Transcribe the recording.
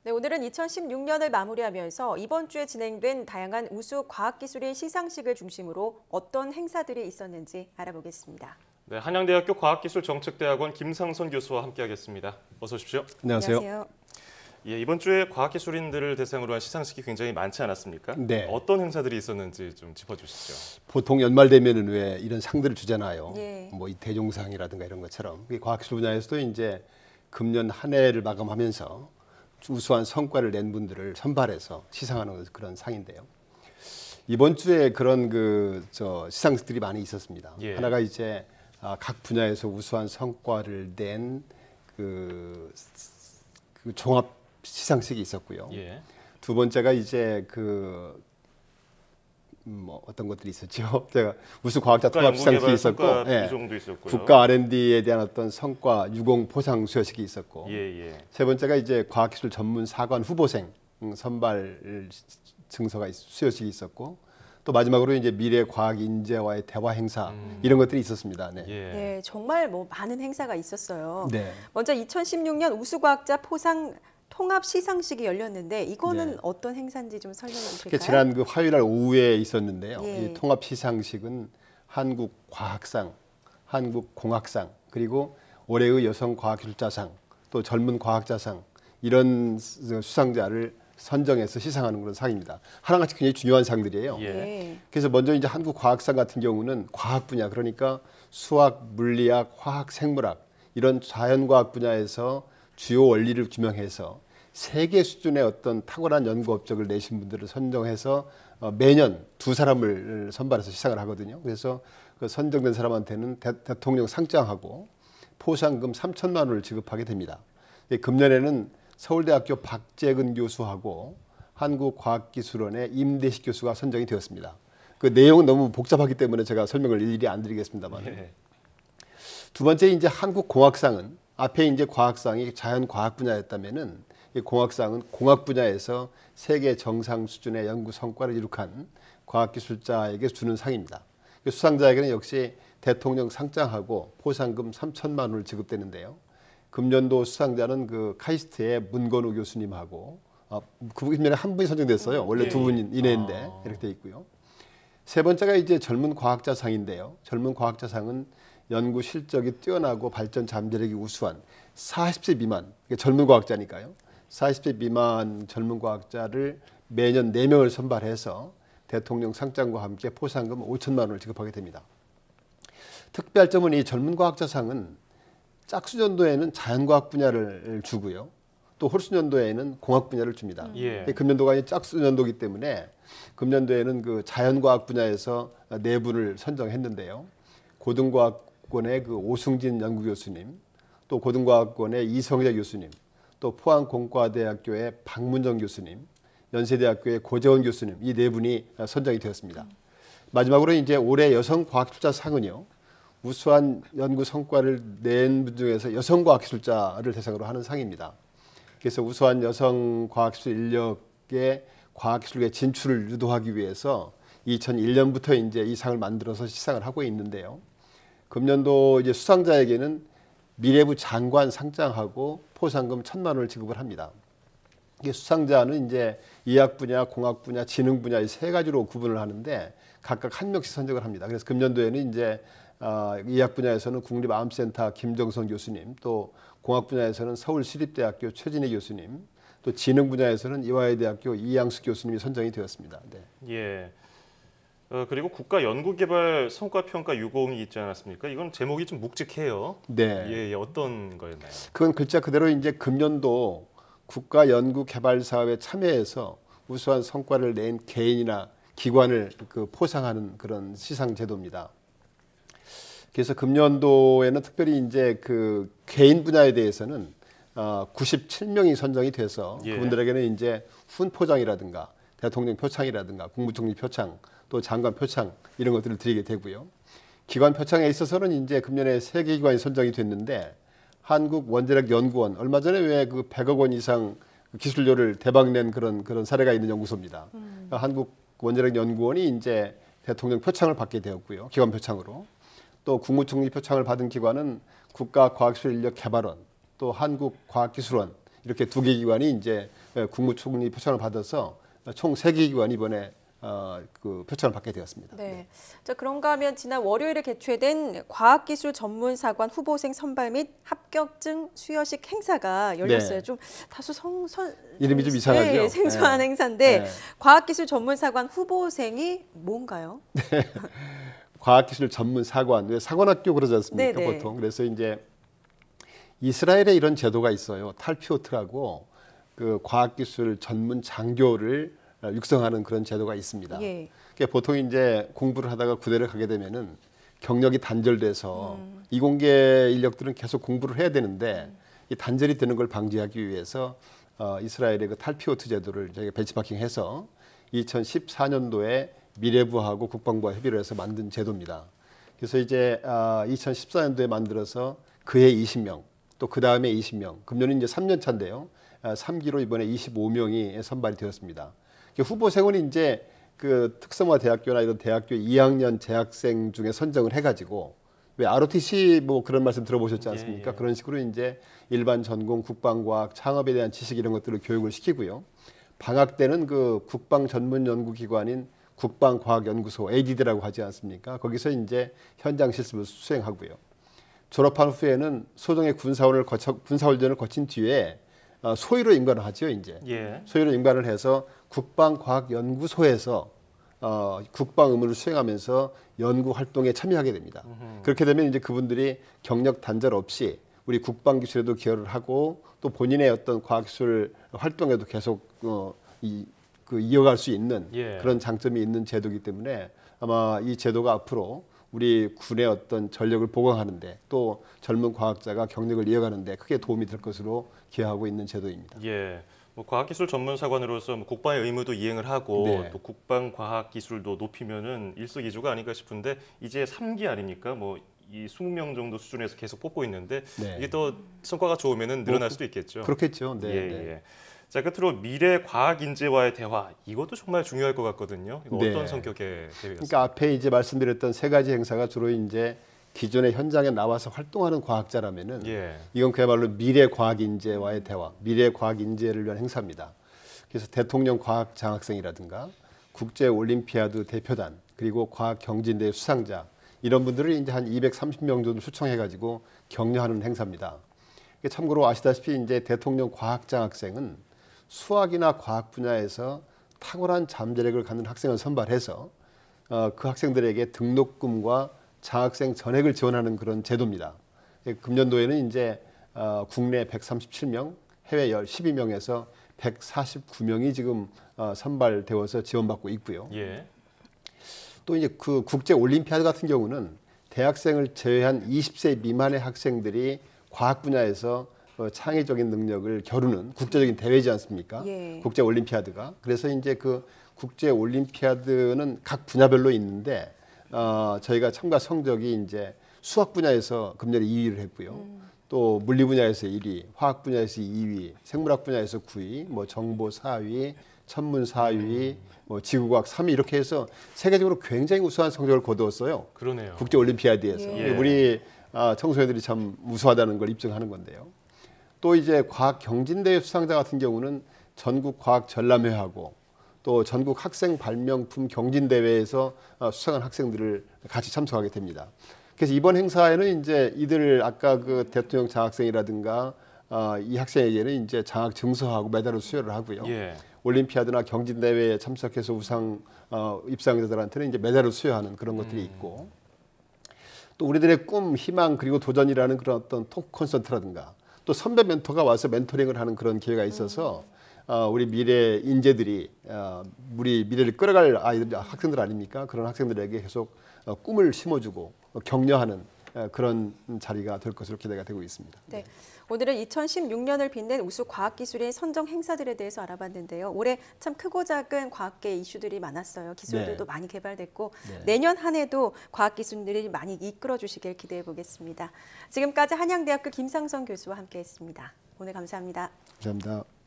네, 오늘은 2016년을 마무리하면서 이번 주에 진행된 다양한 우수 과학기술인 시상식을 중심으로 어떤 행사들이 있었는지 알아보겠습니다. 네, 한양대학교 과학기술정책대학원 김상선 교수와 함께하겠습니다. 어서 오십시오. 안녕하세요. 예, 이번 주에 과학기술인들을 대상으로 한 시상식이 굉장히 많지 않았습니까? 네. 어떤 행사들이 있었는지 좀 짚어주시죠. 보통 연말 되면은 왜 이런 상들을 주잖아요. 예. 뭐 이 대종상이라든가 이런 것처럼 과학기술 분야에서도 이제 금년 한 해를 마감하면서 우수한 성과를 낸 분들을 선발해서 시상하는 그런 상인데요. 이번 주에 그런 시상식들이 많이 있었습니다. 예. 하나가 이제 각 분야에서 우수한 성과를 낸 그 종합 시상식이 있었고요. 예. 두 번째가 이제 어떤 것들이 있었죠. 제가 우수 과학자 통합 시상식이 있었고, 비종도 있었고요. 국가 R&D에 대한 어떤 성과 유공 포상 수여식이 있었고, 예. 세 번째가 이제 과학기술 전문 사관 후보생 선발 증서가 수여식이 있었고, 또 마지막으로 이제 미래 과학 인재와의 대화 행사 이런 것들이 있었습니다. 네. 네, 정말 많은 행사가 있었어요. 네. 먼저 2016년 우수과학자 포상 통합 시상식이 열렸는데 이거는 네. 어떤 행사인지 좀 설명해 주실까요? 지난 화요일 날 오후에 있었는데요. 예. 이 통합 시상식은 한국과학상, 한국공학상, 그리고 올해의 여성과학기술자상, 또 젊은 과학자상 이런 수상자를 선정해서 시상하는 그런 상입니다. 하나같이 굉장히 중요한 상들이에요. 예. 그래서 먼저 이제 한국과학상 같은 경우는 과학 분야, 그러니까 수학, 물리학, 화학, 생물학 이런 자연과학 분야에서 주요 원리를 규명해서 세계 수준의 어떤 탁월한 연구 업적을 내신 분들을 선정해서 매년 두 사람을 선발해서 시상을 하거든요. 그래서 그 선정된 사람한테는 대통령 상장하고 포상금 3천만 원을 지급하게 됩니다. 금년에는 서울대학교 박재근 교수하고 한국과학기술원의 임대식 교수가 선정이 되었습니다. 그 내용은 너무 복잡하기 때문에 제가 설명을 일일이 안 드리겠습니다만. 예. 두 번째 이제 한국공학상은 앞에 이제 과학상이 자연과학 분야였다면은 이 공학상은 공학 분야에서 세계 정상 수준의 연구 성과를 이룩한 과학기술자에게 주는 상입니다. 수상자에게는 역시 대통령 상장하고 포상금 3천만 원을 지급되는데요. 금년도 수상자는 그 카이스트의 문건우 교수님하고 금년에 한 분이 선정됐어요. 원래 두 분 이내인데 이렇게 돼 있고요. 세 번째가 이제 젊은 과학자상인데요. 젊은 과학자상은 연구 실적이 뛰어나고 발전 잠재력이 우수한 40세 미만, 젊은 과학자니까요. 40세 미만 젊은 과학자를 매년 4명을 선발해서 대통령 상장과 함께 포상금 5천만 원을 지급하게 됩니다. 특별할 점은 이 젊은 과학자상은 짝수년도에는 자연과학 분야를 주고요. 또 홀수년도에는 공학 분야를 줍니다. 예. 금년도가 짝수년도이기 때문에 금년도에는 그 자연과학 분야에서 4분을 선정했는데요. 고등과학원의 그 오승진 연구교수님, 또 고등과학원의 이성재 교수님, 또 포항공과대학교의 박문정 교수님, 연세대학교의 고재원 교수님 이 4분이 선정이 되었습니다. 마지막으로 이제 올해 여성과학기술자상은요. 우수한 연구 성과를 낸 분 중에서 여성과학기술자를 대상으로 하는 상입니다. 그래서 우수한 여성과학기술 인력의 과학기술계 진출을 유도하기 위해서 2001년부터 이제 이 상을 만들어서 시상을 하고 있는데요. 금년도 이제 수상자에게는 미래부 장관 상장하고 포상금 1천만 원을 지급을 합니다. 이게 수상자는 이제 의학 분야, 공학 분야, 지능 분야 이 3가지로 구분을 하는데 각각 한 명씩 선정을 합니다. 그래서 금년도에는 이제 의학 분야에서는 국립암센터 김정선 교수님, 또 공학 분야에서는 서울시립대학교 최진희 교수님, 또 지능 분야에서는 이화여대학교 이양숙 교수님이 선정이 되었습니다. 네. 예. 그리고 국가연구개발 성과평가 유공이 있지 않았습니까? 이건 제목이 좀 묵직해요. 네. 예, 어떤 거였나요? 그건 글자 그대로 이제 금년도 국가연구개발 사업에 참여해서 우수한 성과를 낸 개인이나 기관을 포상하는 그런 시상 제도입니다. 그래서 금년도에는 특별히 이제 그 개인 분야에 대해서는 97명이 선정이 돼서 그분들에게는 이제 훈포장이라든가 대통령 표창이라든가 국무총리 표창 또 장관 표창 이런 것들을 드리게 되고요. 기관 표창에 있어서는 이제 금년에 3개 기관이 선정이 됐는데 한국원자력연구원 얼마 전에 왜 그 100억 원 이상 기술료를 대박낸 그런 사례가 있는 연구소입니다. 그러니까 한국원자력연구원이 이제 대통령 표창을 받게 되었고요. 기관 표창으로. 또 국무총리 표창을 받은 기관은 국가과학기술인력개발원 또 한국과학기술원 이렇게 2개 기관이 이제 국무총리 표창을 받아서 총 3개 기관이 이번에 그 표창을 받게 되었습니다. 네. 자, 그런가 하면 지난 월요일에 개최된 과학기술전문사관 후보생 선발 및 합격증 수여식 행사가 열렸어요. 네. 좀 다소 이름이 좀 이상하죠? 네, 생소한 네. 행사인데 네. 과학기술전문사관 후보생이 뭔가요? 과학기술 전문사관, 왜 사관학교 그러지 않습니까? 네네. 보통. 그래서 이제 이스라엘에 이런 제도가 있어요. 탈피오트라고 그 과학기술 전문 장교를 육성하는 그런 제도가 있습니다. 예. 그러니까 보통 이제 공부를 하다가 구대를 가게 되면은 경력이 단절돼서 이공계 인력들은 계속 공부를 해야 되는데 이 단절이 되는 걸 방지하기 위해서 이스라엘의 그 탈피오트 제도를 저희가 벤치마킹해서 2014년도에 미래부하고 국방부와 협의를 해서 만든 제도입니다. 그래서 이제 2014년도에 만들어서 그해 20명, 또 그 다음에 20명, 금년은 이제 3년 차인데요. 3기로 이번에 25명이 선발이 되었습니다. 후보생은 이제 그 특성화 대학교나 이런 대학교 2학년 재학생 중에 선정을 해가지고 왜 ROTC 뭐 그런 말씀 들어보셨지 않습니까? 예. 그런 식으로 이제 일반 전공, 국방과학, 창업에 대한 지식 이런 것들을 교육을 시키고요. 방학 때는 그 국방 전문 연구기관인 국방과학연구소 ADD라고 하지 않습니까? 거기서 이제 현장 실습을 수행하고요. 졸업한 후에는 소정의 군사훈련을 거친 뒤에 소위로 임관을 하죠, 이제. 예. 소위로 임관을 해서 국방과학연구소에서 국방 의무를 수행하면서 연구 활동에 참여하게 됩니다. 그렇게 되면 이제 그분들이 경력 단절 없이 우리 국방 기술에도 기여를 하고 또 본인의 어떤 과학기술 활동에도 계속 이어갈 수 있는 예. 그런 장점이 있는 제도이기 때문에 아마 이 제도가 앞으로 우리 군의 어떤 전력을 보강하는데 또 젊은 과학자가 경력을 이어가는데 크게 도움이 될 것으로 기여하고 있는 제도입니다. 예. 뭐 과학기술 전문사관으로서 뭐 국방의 의무도 이행을 하고 네. 또 국방과학기술도 높이면은 일석이조가 아닌가 싶은데 이제 3기 아닙니까? 뭐 이 20명 정도 수준에서 계속 뽑고 있는데 네. 이게 더 성과가 좋으면은 늘어날 수도 있겠죠. 그렇겠죠. 네. 예, 네. 예. 자, 끝으로 미래 과학 인재와의 대화 이것도 정말 중요할 것 같거든요. 이거 네. 어떤 성격의 대회였습니까? 그러니까 앞에 이제 말씀드렸던 3가지 행사가 주로 이제 기존의 현장에 나와서 활동하는 과학자라면은 예. 이건 그야말로 미래 과학 인재와의 대화, 미래 과학 인재를 위한 행사입니다. 그래서 대통령 과학 장학생이라든가 국제 올림피아드 대표단 그리고 과학 경진대 수상자 이런 분들을 이제 한 230명 정도 초청해 가지고 격려하는 행사입니다. 참고로 아시다시피 이제 대통령 과학 장학생은 수학이나 과학 분야에서 탁월한 잠재력을 갖는 학생을 선발해서 그 학생들에게 등록금과 장학생 전액을 지원하는 그런 제도입니다. 금년도에는 이제 국내 137명, 해외 12명에서 149명이 지금 선발되어서 지원받고 있고요. 예. 또 이제 그 국제 올림피아드 같은 경우는 대학생을 제외한 20세 미만의 학생들이 과학 분야에서 창의적인 능력을 겨루는 국제적인 대회지 않습니까? 예. 국제 올림피아드가. 그래서 이제 그 국제 올림피아드는 각 분야별로 있는데 저희가 참가 성적이 이제 수학 분야에서 금년에 2위를 했고요. 또 물리 분야에서 1위, 화학 분야에서 2위, 생물학 분야에서 9위, 뭐 정보 4위, 천문 4위, 뭐 지구과학 3위 이렇게 해서 세계적으로 굉장히 우수한 성적을 거두었어요. 그러네요. 국제 올림피아드에서. 예. 우리 청소년들이 참 우수하다는 걸 입증하는 건데요. 또 이제 과학 경진대회 수상자 같은 경우는 전국 과학 전람회하고 또 전국 학생 발명품 경진대회에서 수상한 학생들을 같이 참석하게 됩니다. 그래서 이번 행사에는 이제 이들 아까 그 대통령 장학생이라든가 이 학생에게는 이제 장학 증서하고 메달을 수여를 하고요. 예. 올림피아드나 경진대회에 참석해서 우상 입상자들한테는 이제 메달을 수여하는 그런 것들이 있고 또 우리들의 꿈, 희망 그리고 도전이라는 그런 어떤 톡 콘서트라든가 또 선배 멘토가 와서 멘토링을 하는 그런 기회가 있어서 우리 미래 인재들이 우리 미래를 끌어갈 아이들, 학생들 아닙니까? 그런 학생들에게 계속 꿈을 심어주고 격려하는 그런 자리가 될 것으로 기대가 되고 있습니다. 네. 오늘은 2016년을 빛낸 우수 과학기술인 선정 행사들에 대해서 알아봤는데요. 올해 참 크고 작은 과학계 이슈들이 많았어요. 기술들도 많이 개발됐고 내년 한 해도 과학기술들이 많이 이끌어 주시길 기대해 보겠습니다. 지금까지 한양대학교 김상선 교수와 함께했습니다. 오늘 감사합니다. 감사합니다.